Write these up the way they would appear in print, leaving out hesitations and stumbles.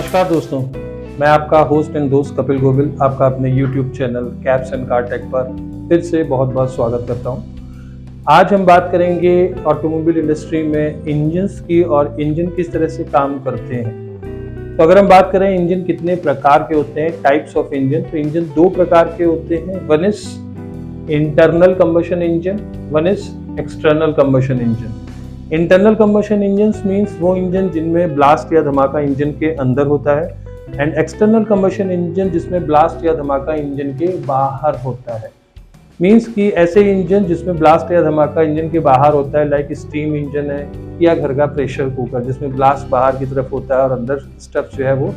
नमस्कार दोस्तों, मैं आपका होस्ट एंड दोस्त कपिल गोविल आपका अपने YouTube channel caps and car take पर फिर से बहुत बहुत स्वागत करता हूं। आज हम बात करेंगे ऑटोमोबाइल इंडस्ट्री में इंजन्स की और इंजन किस तरह से काम करते हैं। तो अगर हम बात करें इंजन कितने प्रकार के होते हैं, टाइप्स ऑफ इंजन, तो इंजन दो प्रकार के होते हैं। One is internal combustion engine, one is external combustion engine. Internal combustion engine means वो इंजन जिनमें ब्लास्ट या धमाका इंजन के अंदर होता है, एंड एक्सटर्नल कंबशन इंजन जिसमें ब्लास्ट या धमाका इंजन के बाहर होता है। मीन्स कि ऐसे इंजन जिसमें ब्लास्ट या धमाका इंजन के बाहर होता है, लाइक स्टीम इंजन है या घर का प्रेशर कुकर जिसमें ब्लास्ट बाहर की तरफ होता है और अंदर स्टफ जो है वो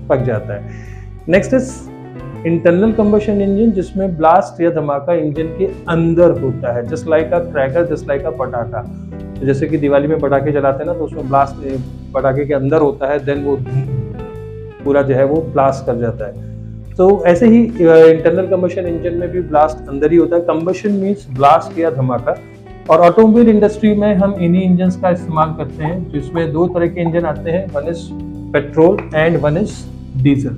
पक जाता है। Next is internal combustion engine जिसमें ब्लास्ट या धमाका इंजन के अंदर होता है, जस्ट लाइक अ क्रैकर, जस्ट लाइक अ पटाखा। तो जैसे कि दिवाली में पटाखे जलाते हैं ना, तो उसमें ब्लास्ट पटाखे के अंदर होता है, देन वो पूरा जो है वो ब्लास्ट कर जाता है। तो ऐसे ही इंटरनल कंबशन इंजन में भी ब्लास्ट अंदर ही होता है। कंबशन मीन्स ब्लास्ट या धमाका, और ऑटोमोबाइल इंडस्ट्री में हम इन्हीं इंजन का इस्तेमाल करते हैं, जिसमें दो तरह के इंजन आते हैं, one is petrol and one is diesel,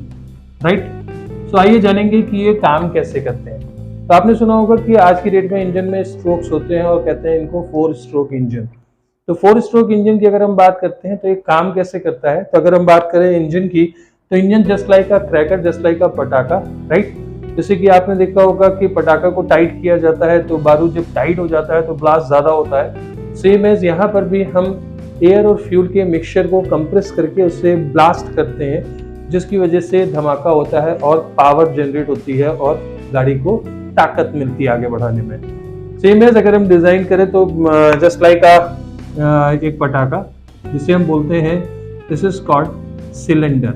right. तो आइए जानेंगे कि ये काम कैसे करते हैं। तो आपने सुना होगा कि आज की डेट में इंजन में स्ट्रोक्स होते हैं और कहते हैं इनको 4 स्ट्रोक इंजन। तो 4 स्ट्रोक इंजन की अगर हम बात करते हैं तो ये काम कैसे करता है। तो अगर हम बात करें इंजन की, तो इंजन जस्ट लाइक अ क्रैकर, जस्ट लाइक अ पटाखा, राइट। जैसे कि आपने देखा होगा कि पटाखा को टाइट किया जाता है, तो बारूद जब टाइट हो जाता है तो ब्लास्ट ज्यादा होता है। सेम एज यहाँ पर भी हम एयर और फ्यूल के मिक्सचर को कंप्रेस करके उससे ब्लास्ट करते हैं, जिसकी वजह से धमाका होता है और पावर जनरेट होती है और गाड़ी को ताकत मिलती है आगे बढ़ाने में। सेम एज अगर हम डिजाइन करें तो जस्ट लाइक एक पटाखा जिसे हम बोलते हैं, this is called cylinder,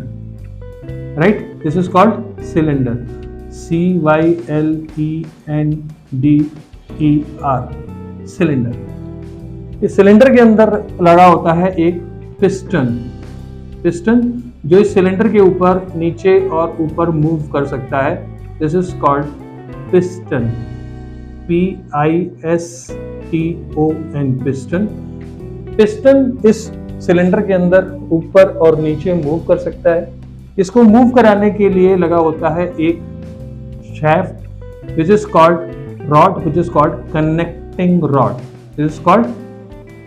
right. This is called cylinder, CYLENDER, cylinder. इस सिलेंडर के अंदर लगा होता है एक पिस्टन जो इस सिलेंडर के ऊपर, नीचे और ऊपर मूव कर सकता है। This is called piston, PISTON, piston. Piston इस सिलेंडर के अंदर ऊपर और नीचे मूव कर सकता है। इसको मूव कराने के लिए लगा होता है एक shaft which is called rod, which is called connecting rod. This is called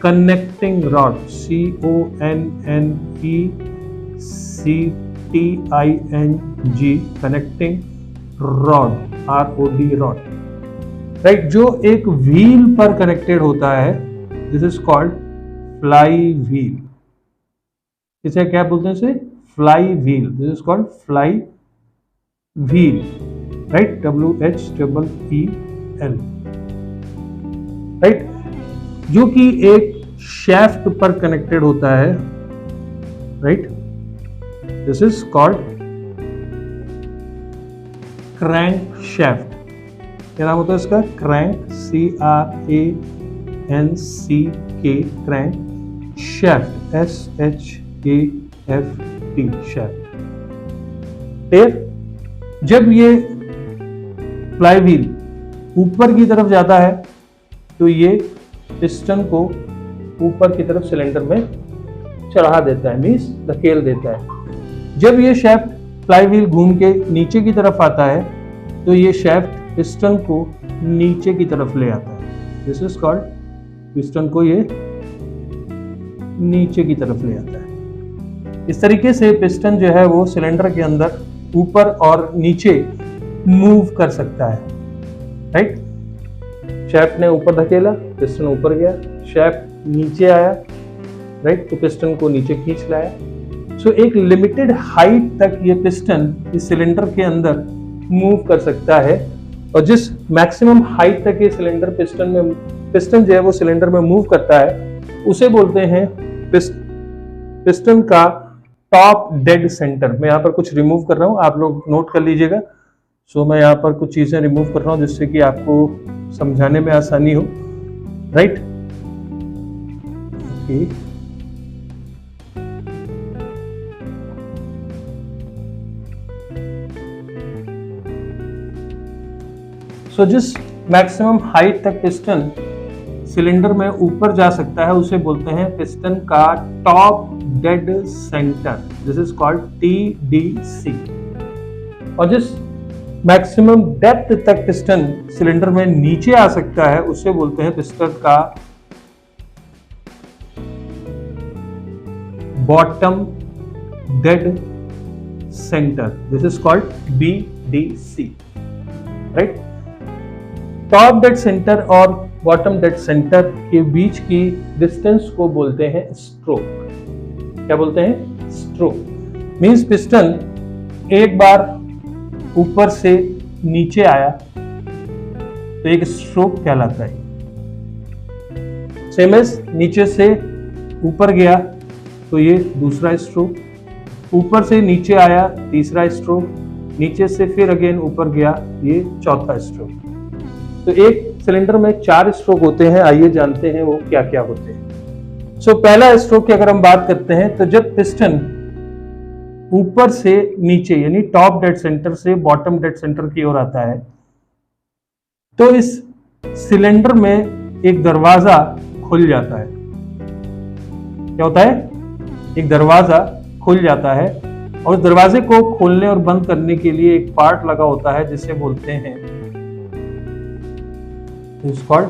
connecting rod, CONNECTING, connecting rod, ROD, rod, right, जो एक व्हील पर कनेक्टेड होता है। This is called fly wheel. इसे क्या बोलते हैं? इसे fly wheel. This is called fly wheel, right, WHEEL, right, जो कि एक शैफ्ट पर कनेक्टेड होता है, right. This is called crank shaft. क्या नाम होता है इसका? Crank, CRANCK, crank shaft, SHAFT, shaft. फिर जब ये फ्लाई व्हील ऊपर की तरफ जाता है तो ये पिस्टन को ऊपर की तरफ सिलेंडर में चढ़ा देता है, मींस धकेल देता है। जब ये शैफ्ट फ्लाई व्हील घूम के नीचे की तरफ आता है तो ये शैफ्ट पिस्टन को नीचे की तरफ ले आता है। दिस इज कॉल्ड, पिस्टन को ये नीचे की तरफ ले आता है। इस तरीके से पिस्टन जो है वो सिलेंडर के अंदर ऊपर और नीचे मूव कर सकता है, राइट। शैफ्ट ने ऊपर धकेला, पिस्टन ऊपर गया, शैफ्ट नीचे आया, राइट, तो पिस्टन को नीचे खींच लाया। सो एक लिमिटेड हाइट तक ये पिस्टन इस सिलेंडर के अंदर मूव कर सकता है, और जिस मैक्सिमम हाइट तक ये सिलेंडर पिस्टन जो है वो सिलेंडर में मूव करता है उसे बोलते हैं पिस्टन का टॉप डेड सेंटर। मैं यहाँ पर कुछ रिमूव कर रहा हूँ, आप लोग नोट कर लीजिएगा। सो मैं यहाँ पर कुछ चीजें रिमूव कर रहा हूँ जिससे कि आपको समझाने में आसानी हो, राइट। ओके, सो जिस मैक्सिमम हाइट तक पिस्टन सिलेंडर में ऊपर जा सकता है उसे बोलते हैं पिस्टन का top dead centre, this is called TDC। और जिस मैक्सिमम डेप्थ तक पिस्टन सिलेंडर में नीचे आ सकता है उसे बोलते हैं पिस्टन का bottom dead centre, this is called BDC, right. Top dead centre और बॉटम डेड सेंटर के बीच की डिस्टेंस को बोलते हैं स्ट्रोक। क्या बोलते हैं? स्ट्रोक। मींस पिस्टन एक बार ऊपर से नीचे आया तो एक स्ट्रोक कहलाता है। सेम एज नीचे से ऊपर गया तो ये दूसरा स्ट्रोक, ऊपर से नीचे आया तीसरा स्ट्रोक, नीचे से फिर अगेन ऊपर गया ये चौथा स्ट्रोक। तो एक सिलेंडर में 4 स्ट्रोक होते हैं। आइए जानते हैं वो क्या क्या होते हैं। सो पहला स्ट्रोक की अगर हम बात करते हैं तो जब पिस्टन ऊपर से नीचे यानी टॉप डेड सेंटर से बॉटम डेड सेंटर की ओर आता है तो इस सिलेंडर में एक दरवाजा खुल जाता है। क्या होता है? एक दरवाजा खुल जाता है और उस दरवाजे को खोलने और बंद करने के लिए एक पार्ट लगा होता है जिसे बोलते हैं it's called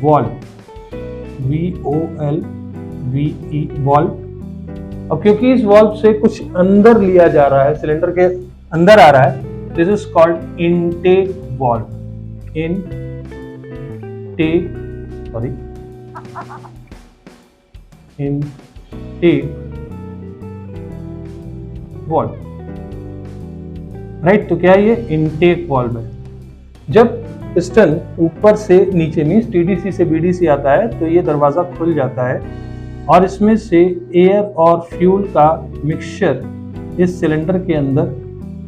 valve, VOLVE, valve. अब क्योंकि इस वॉल्व से कुछ अंदर लिया जा रहा है, सिलेंडर के अंदर आ रहा है, this is called intake valve, intake valve, right. तो क्या ये इनटेक वॉल्व है? जब पिस्टन ऊपर से नीचे मींस TDC से BDC आता है तो ये दरवाजा खुल जाता है और इसमें से एयर और फ्यूल का मिक्सचर इस सिलेंडर के अंदर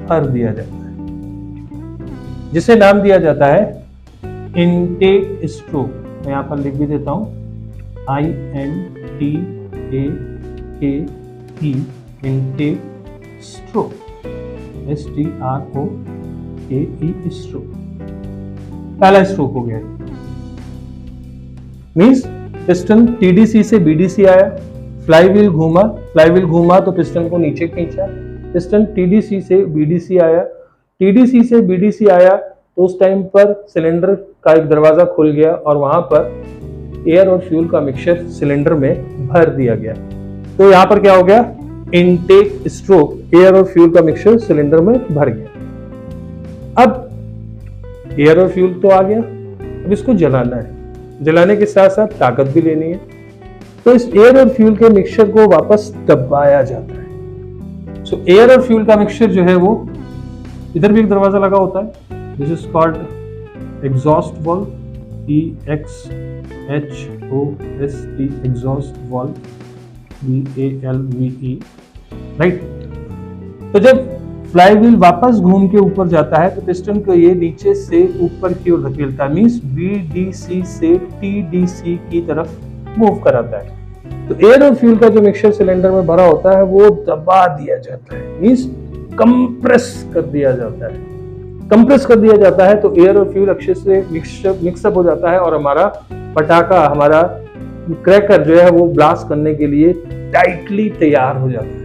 भर दिया जाता है जिसे नाम दिया जाता है इनटेक स्ट्रोक। मैं यहां पर लिख भी देता हूं INTAKE, intake stroke, STROKE, stroke. पहला स्ट्रोक हो गया। मींस पिस्टन TDC से BDC आया, फ्लाईव्हील घूमा तो पिस्टन को नीचे खींचा। पिस्टन TDC से BDC आया, TDC से BDC आया तो उस टाइम पर सिलेंडर का एक दरवाजा खुल गया और वहां पर एयर और फ्यूल का मिक्सचर सिलेंडर में भर दिया गया। तो यहां पर क्या हो गया? इनटेक स्ट्रोक, एयर और फ्यूल का मिक्सचर सिलेंडर में भर गया। अब एयर और फ्यूल तो आ गया, अब इसको जलाना है। जलाने के साथ साथ ताकत भी लेनी है तो इस एयर और फ्यूल के मिक्सचर को वापस दबाया जाता है। सो एयर और फ्यूल का मिक्सचर जो है वो इधर भी एक दरवाजा लगा होता है, this is called exhaust valve, EXHOST, exhaust valve, VALVE, right. तो जब फ्लाईव्हील वापस घूम के ऊपर जाता है तो पिस्टन को ये नीचे से ऊपर की ओर धकेलता है, मींस BDC से TDC की तरफ मूव कराता है। तो एयर और फ्यूल का जो मिक्सचर सिलेंडर में भरा होता है वो दबा दिया जाता है, मींस कंप्रेस कर दिया जाता है। कंप्रेस कर दिया जाता है तो एयर और फ्यूल अच्छे से मिक्सअप हो जाता है और हमारा पटाखा, हमारा क्रैकर जो है वो ब्लास्ट करने के लिए टाइटली तैयार हो जाता है।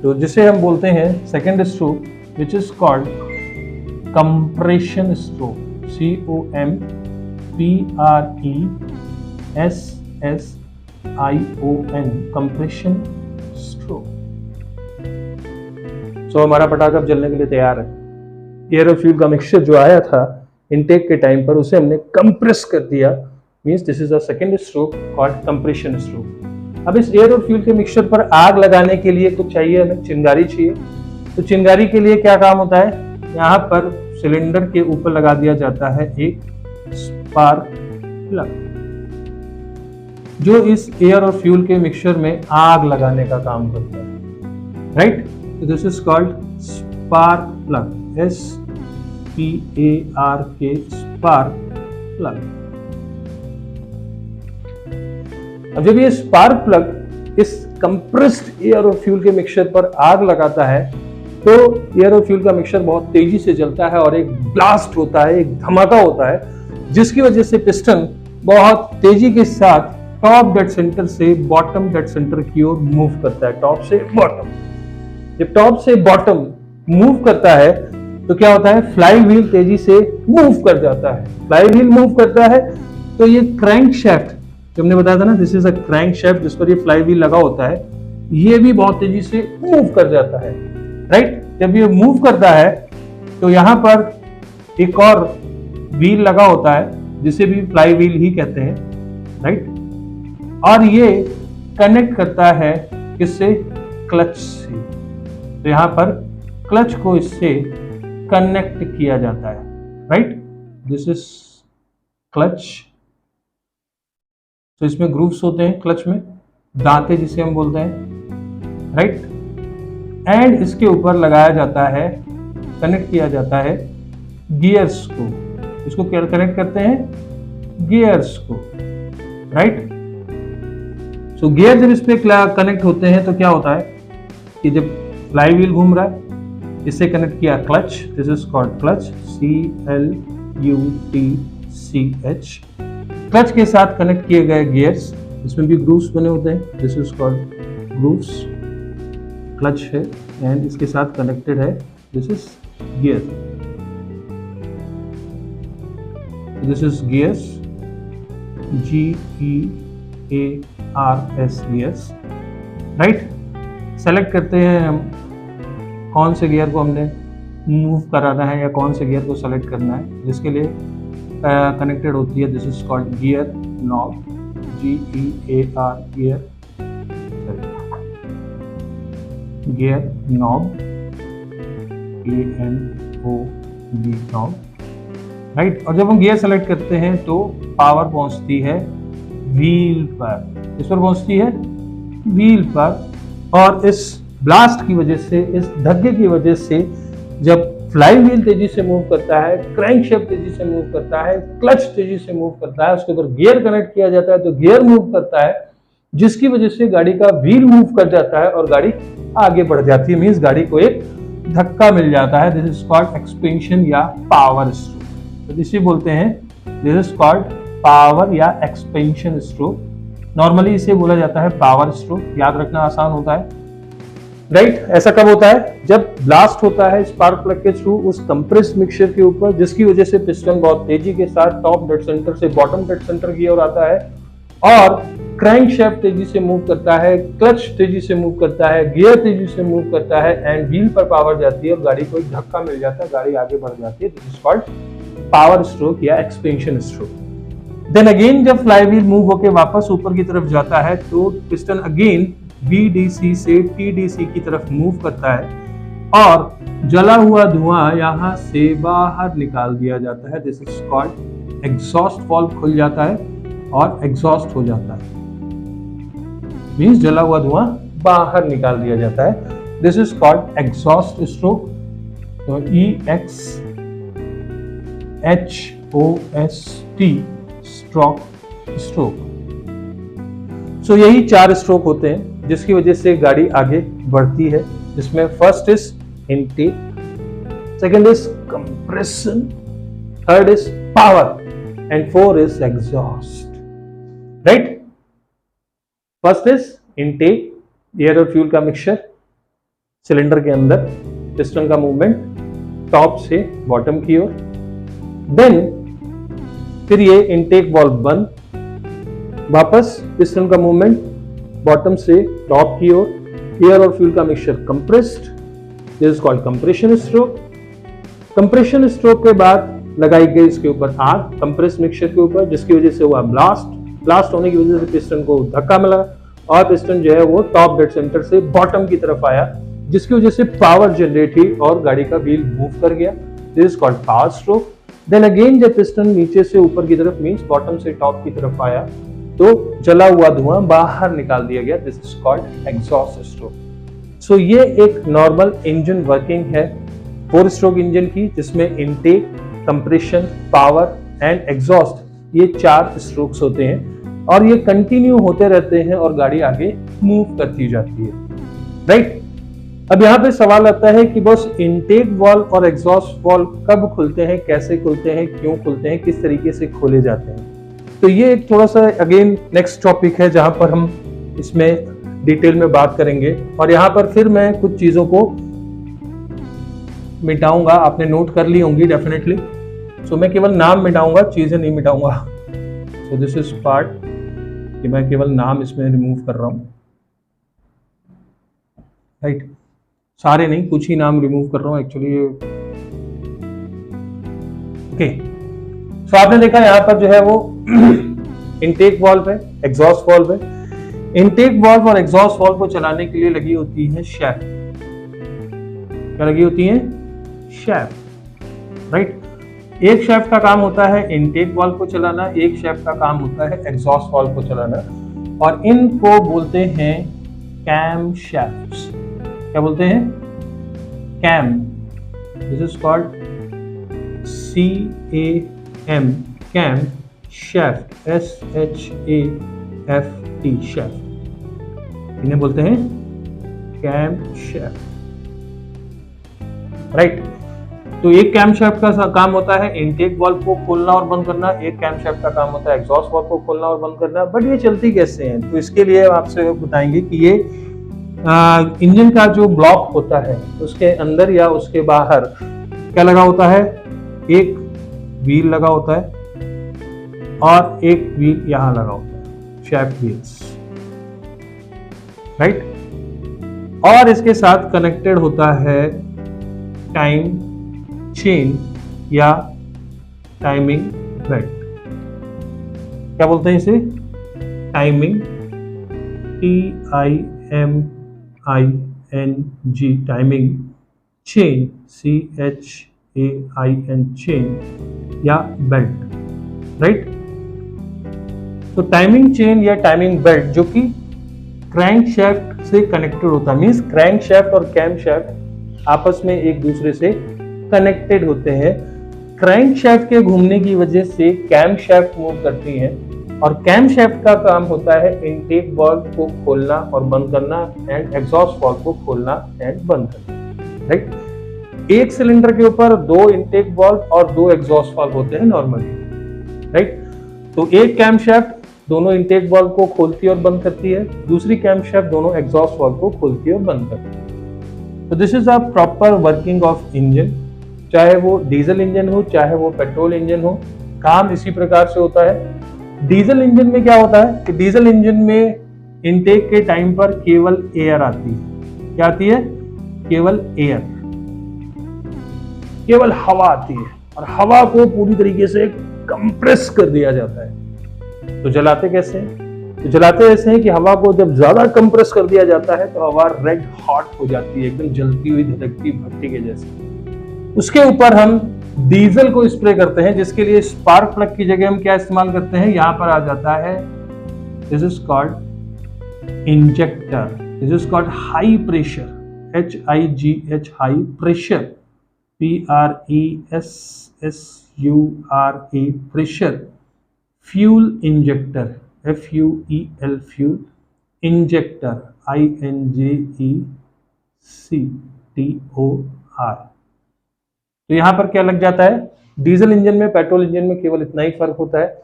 तो जिसे हम बोलते हैं second stroke, which is called compression stroke, COMPRESSION, compression stroke. So हमारा पटाखा अब जलने के लिए तैयार है। एयर और फ्यूल का मिक्सचर जो आया था इनटेक के टाइम पर उसे हमने कंप्रेस कर दिया, means this is the second stroke called compression stroke. अब इस एयर और फ्यूल के मिक्सचर पर आग लगाने के लिए कुछ चाहिए, हमें चिंगारी चाहिए। तो चिंगारी के लिए क्या काम होता है? यहाँ पर सिलेंडर के ऊपर लगा दिया जाता है एक स्पार्क प्लग जो इस एयर और फ्यूल के मिक्सचर में आग लगाने का काम करता है, राइट। तो this is called spark plug, SPARK, spark plug. अब जब ये स्पार्क प्लग इस कंप्रेस्ड एयर और फ्यूल के मिक्सचर पर आग लगाता है तो एयर और फ्यूल का मिक्सचर बहुत तेजी से जलता है और एक ब्लास्ट होता है, एक धमाका होता है जिसकी वजह से पिस्टन बहुत तेजी के साथ टॉप डेड सेंटर से बॉटम डेड सेंटर की ओर मूव करता है, टॉप से बॉटम। जब टॉप से बॉटम मूव करता है तो क्या होता है, फ्लाई व्हील तेजी से मूव कर जाता है। फ्लाई व्हील मूव करता है तो ये क्रैंक शैफ्ट, जो हमने बताया था ना, this is a crank shaft जिस पर ये फ्लाई व्हील लगा होता है, ये भी बहुत तेजी से मूव कर जाता है, राइट। जब ये मूव करता है तो यहां पर एक और व्हील लगा होता है जिसे भी फ्लाई व्हील ही कहते हैं, राइट। और ये कनेक्ट करता है किससे, क्लच से। तो यहां पर क्लच को इससे कनेक्ट किया जाता है, राइट। This is clutch. तो इसमें ग्रूव्स होते हैं क्लच में, दांते जिसे हम बोलते हैं, राइट। एंड इसके ऊपर लगाया जाता है, कनेक्ट किया जाता है गियर्स को। इसको क्या कनेक्ट करते हैं, गियर्स को, राइट। सो गियर जब इस पे कनेक्ट होते हैं तो क्या होता है कि जब फ्लाई व्हील घूम रहा है, इससे कनेक्ट किया clutch, this is called clutch, CLUTCH। Clutch के साथ कनेक्ट किए गए गियर्स, इसमें भी ग्रूव्स बने होते हैं, this is called grooves. Clutch है एंड इसके साथ कनेक्टेड है, this is gear, this is gears, GEARS gears, right. Select करते हैं हम कौन से गियर को हमने मूव कराना है या कौन से गियर को सेलेक्ट करना है, जिसके लिए कनेक्टेड होती है, this is called gear knob, GEAR gear knob, ANOB knob, right. और जब हम गियर सेलेक्ट करते हैं तो पावर पहुंचती है व्हील पर, इस पर पहुंचती है व्हील पर। और इस ब्लास्ट की वजह से, इस धक्के की वजह से, जब फ्लाई व्हील तेजी से मूव करता है, क्रैंक शेफ्ट तेजी से मूव करता है, क्लच तेजी से मूव करता है, उसके ऊपर गियर कनेक्ट किया जाता है तो गियर मूव करता है, जिसकी वजह से गाड़ी का व्हील मूव कर जाता है और गाड़ी आगे बढ़ जाती है, मींस गाड़ी को एक धक्का मिल जाता है। दिस इज कॉल्ड एक्सपेंशन या पावर स्ट्रोक। तो इसे बोलते हैं, दिस इज कॉल्ड पावर या एक्सपेंशन स्ट्रोक। नॉर्मली इसे बोला जाता है पावर स्ट्रोक, याद रखना आसान होता है, राइट। ऐसा कब होता है, जब ब्लास्ट होता है स्पार्क प्लग के थ्रू उस कंप्रेस्ड मिक्सचर के ऊपर, जिसकी वजह से पिस्टन बहुत तेजी के साथ टॉप डेड सेंटर से बॉटम डेड सेंटर की ओर आता है और क्रैंक शैफ्ट तेजी से मूव करता है, क्लच तेजी से मूव करता है, गियर तेजी से मूव करता है एंड व्हील पर पावर जाती है और गाड़ी को एक धक्का मिल जाता है, गाड़ी आगे बढ़ जाती है। This is called power stroke या एक्सपेंशन स्ट्रोक। देन अगेन जब फ्लाई व्हील मूव होकर वापस ऊपर की तरफ जाता है तो पिस्टन अगेन BDC से TDC की तरफ मूव करता है और जला हुआ धुआं यहां से बाहर निकाल दिया जाता है। This is called exhaust valve खुल जाता है और एग्जॉस्ट हो जाता है, मींस जला हुआ धुआं बाहर निकाल दिया जाता है। This is called exhaust stroke, तो EXHOST स्ट्रोक। सो यही 4 स्ट्रोक होते हैं जिसकी वजह से गाड़ी आगे बढ़ती है, जिसमें first is intake, second is compression, third is power and four is exhaust, right. First is intake, air और फ्यूल का मिक्सचर सिलेंडर के अंदर, पिस्टन का मूवमेंट टॉप से बॉटम की ओर, देन फिर ये इनटेक वाल्व बंद, वापस पिस्टन का मूवमेंट बॉटम से टॉप की ओर, एयर और फ्यूल का mixture compressed, this is called compression stroke. Compression stroke के बाद लगाई गई इसके ऊपर आग कंप्रेस्ड मिक्सचर के ऊपर, जिसकी वजह से हुआ ब्लास्ट होने की वजह से पिस्टन को धक्का मिला और पिस्टन जो है वो टॉप डेड सेंटर से बॉटम की तरफ आया, जिसकी वजह से पावर जनरेट हुई और गाड़ी का व्हील मूव कर गया, this is called power stroke. Then again जब पिस्टन नीचे से ऊपर की तरफ मींस बॉटम से टॉप की तरफ आया तो जला हुआ धुआं बाहर निकाल दिया गया, this is called exhaust stroke. So ये एक नॉर्मल इंजन वर्किंग है 4 स्ट्रोक इंजन की, जिसमें intake, compression, power and exhaust ये 4 स्ट्रोक्स होते हैं और ये कंटिन्यू होते रहते हैं और गाड़ी आगे मूव करती जाती है, राइट। अब यहाँ पे सवाल आता है कि बस इनटेक वाल्व और एग्जॉस्ट वाल्व कब खुलते हैं, कैसे खुलते हैं, क्यों खुलते हैं, किस तरीके से खोले जाते हैं। तो ये एक थोड़ा सा अगेन नेक्स्ट टॉपिक है जहां पर हम इसमें डिटेल में बात करेंगे, और यहाँ पर फिर मैं कुछ चीजों को मिटाऊंगा, आपने नोट कर ली होंगी डेफिनेटली। सो मैं केवल नाम मिटाऊंगा, चीजें नहीं मिटाऊंगा। सो दिस इज पार्ट कि मैं केवल नाम इसमें रिमूव कर रहा हूं, राइट। सारे नहीं, कुछ ही नाम रिमूव कर रहा हूं एक्चुअली। ओके, सो आपने देखा यहाँ पर जो है वो इनटेक वाल्व है, एग्जॉस्ट वाल्व है। इनटेक वाल्व और एग्जॉस्ट वाल्व को चलाने के लिए लगी होती है शैफ्ट। क्या लगी होती है? Shaft, right. एक शैफ्ट का काम होता है इनटेक वाल्व को चलाना, एक शैफ्ट का काम होता है एग्जॉस्ट वाल्व को चलाना, और इनको बोलते हैं कैम शैफ्ट्स। क्या बोलते हैं? Cam. This is called CAM, cam shaft, SHAFT, shaft. इन्हें बोलते हैं कैम शैफ्ट, राइट। तो एक कैम शैफ्ट का काम होता है इनटेक वाल्व को खोलना और बंद करना, एक कैम शैफ्ट का काम होता है एग्जॉस्ट वाल्व को खोलना और बंद करना। बट ये चलती कैसे हैं? तो इसके लिए आपसे बताएंगे कि ये इंजन का जो ब्लॉक होता है उसके अंदर या उसके बाहर क्या लगा होता है? एक व्हील लगा होता है और एक व्हील यहां लगा होता है, शैफ्ट व्हील्स, राइट। और इसके साथ कनेक्टेड होता है टाइम चेन या टाइमिंग बेल्ट। क्या बोलते हैं इसे? Timing, TIMING, timing chain, CHAIN, chain या बेल्ट, राइट। तो टाइमिंग चेन या टाइमिंग बेल्ट जो कि क्रैंक शैफ्ट से कनेक्टेड होता है, मींस क्रैंक शैफ्ट और कैम शैफ्ट आपस में एक दूसरे से कनेक्टेड होते हैं। क्रैंक शैफ्ट के घूमने की वजह से कैम शैफ्ट मूव करती है, और कैम शैफ्ट का काम होता है इनटेक वाल्व को खोलना और बंद करना एंड एग्जॉस्ट वाल्व को खोलना एंड बंद करना, राइट। एक सिलेंडर के ऊपर 2 इनटेक वाल्व और 2 एग्जॉस्ट वाल्व होते हैं नॉर्मली, राइट। तो एक कैम शैफ्ट दोनों इनटेक वाल्व को खोलती और बंद करती है, दूसरी कैम शैफ्ट दोनों एग्जॉस्ट वाल्व को खोलती और बंद करती है। तो this is a proper working of engine, चाहे वो डीजल इंजन हो चाहे वो पेट्रोल इंजन हो, काम इसी प्रकार से होता है। डीजल इंजन में क्या होता है कि डीजल इंजन में इनटेक के टाइम पर केवल एयर आती है। क्या आती है? केवल एयर, केवल हवा आती है, और हवा को पूरी तरीके से कंप्रेस कर दिया जाता है। तो जलाते कैसे हैं? तो जलाते ऐसे हैं कि हवा को जब ज्यादा कंप्रेस कर दिया जाता है तो हवा रेड हॉट हो जाती है, एकदम जलती हुई धधकती भट्टी के जैसे। उसके ऊपर हम डीजल को स्प्रे करते हैं, जिसके लिए स्पार्क प्लग की जगह हम क्या इस्तेमाल करते हैं? यहां पर आ जाता है, this is called injector, this is called high pressure, HIGH, high pressure, PRESSURE, pressure, fuel injector, FUEL, fuel injector, INJECTOR। तो यहां पर क्या लग जाता है? डीजल इंजन में पेट्रोल इंजन में केवल इतना ही फर्क होता है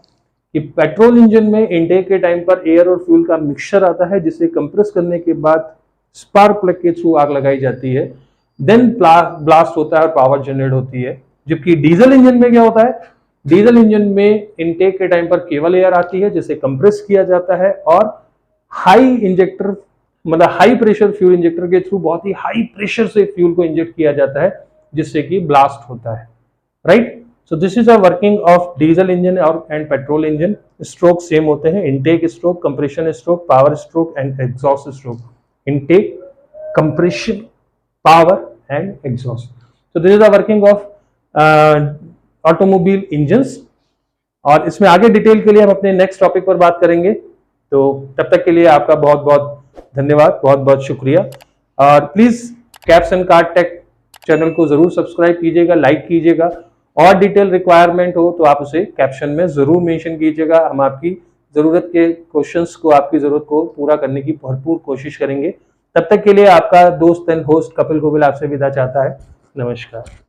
कि पेट्रोल इंजन में इनटेक के टाइम पर एयर और फ्यूल का मिक्सचर आता है, जिसे कंप्रेस करने के बाद स्पार्क प्लग के थ्रू आग लगाई जाती है, देन ब्लास्ट होता है और पावर जनरेट होती है। जबकि डीजल इंजन में क्या होता है? डीजल इंजन में इनटेक के टाइम पर केवल एयर आती है, जिसे कंप्रेस किया जाता है, और हाई इंजेक्टर मतलब हाई प्रेशर फ्यूल इंजेक्टर के थ्रू बहुत ही हाई प्रेशर से फ्यूल को इंजेक्ट किया जाता है, जिससे कि ब्लास्ट होता है, right. So this is a working of diesel engine और and petrol engine. Stroke same होते हैं, intake stroke, compression stroke, power stroke and exhaust stroke. Intake, compression, power and exhaust. So this is the working of automobile engines, और इसमें आगे detail के लिए हम अपने नेक्स्ट टॉपिक पर बात करेंगे। तो तब तक के लिए आपका बहुत बहुत धन्यवाद, बहुत बहुत शुक्रिया। और please caps and card take channel को जरूर सब्सक्राइब कीजिएगा, लाइक कीजिएगा, और डिटेल रिक्वायरमेंट हो तो आप उसे कैप्शन में जरूर मेंशन कीजिएगा। हम आपकी जरूरत के क्वेश्चंस को, आपकी जरूरत को पूरा करने की भरपूर कोशिश करेंगे। तब तक के लिए आपका दोस्त एंड होस्ट कपिल गोविल आपसे विदा चाहता है। नमस्कार।